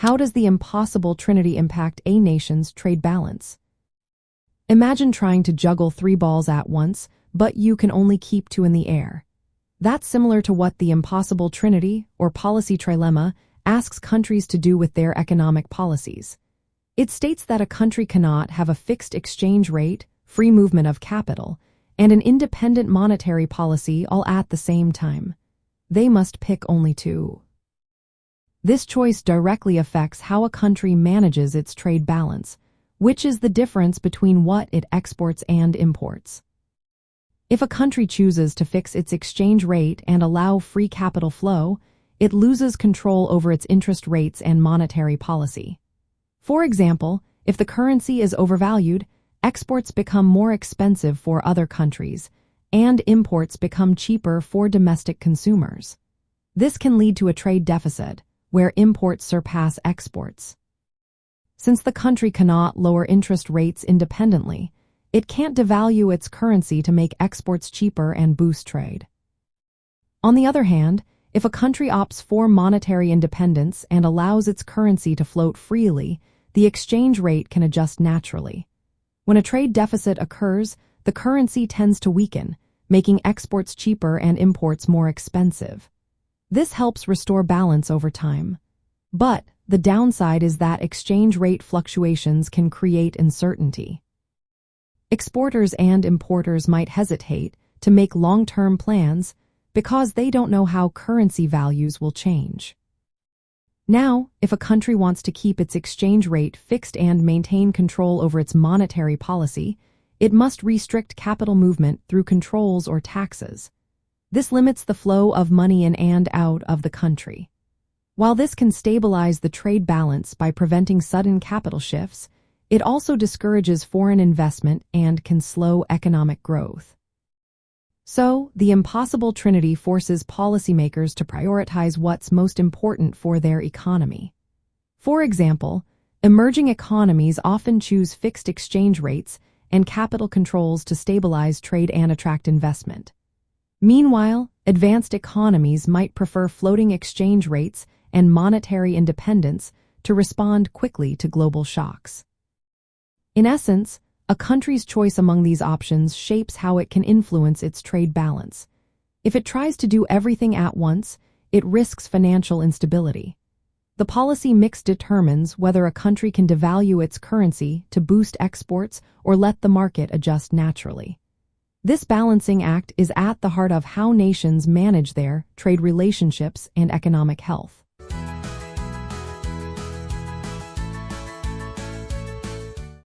How does the impossible Trinity impact a nation's trade balance? Imagine trying to juggle 3 balls at once, but you can only keep 2 in the air. That's similar to what the impossible Trinity, or policy trilemma, asks countries to do with their economic policies. It states that a country cannot have a fixed exchange rate, free movement of capital, and an independent monetary policy all at the same time. They must pick only 2. This choice directly affects how a country manages its trade balance, which is the difference between what it exports and imports. If a country chooses to fix its exchange rate and allow free capital flow, it loses control over its interest rates and monetary policy. For example, if the currency is overvalued, exports become more expensive for other countries, and imports become cheaper for domestic consumers. This can lead to a trade deficit, where imports surpass exports. Since the country cannot lower interest rates independently, it can't devalue its currency to make exports cheaper and boost trade. On the other hand, if a country opts for monetary independence and allows its currency to float freely, the exchange rate can adjust naturally. When a trade deficit occurs, the currency tends to weaken, making exports cheaper and imports more expensive. This helps restore balance over time. But the downside is that exchange rate fluctuations can create uncertainty. Exporters and importers might hesitate to make long-term plans because they don't know how currency values will change. Now, if a country wants to keep its exchange rate fixed and maintain control over its monetary policy, it must restrict capital movement through controls or taxes. This limits the flow of money in and out of the country. While this can stabilize the trade balance by preventing sudden capital shifts, it also discourages foreign investment and can slow economic growth. So, the impossible Trinity forces policymakers to prioritize what's most important for their economy. For example, emerging economies often choose fixed exchange rates and capital controls to stabilize trade and attract investment. Meanwhile, advanced economies might prefer floating exchange rates and monetary independence to respond quickly to global shocks. In essence, a country's choice among these options shapes how it can influence its trade balance. If it tries to do everything at once, it risks financial instability. The policy mix determines whether a country can devalue its currency to boost exports or let the market adjust naturally. This balancing act is at the heart of how nations manage their trade relationships and economic health.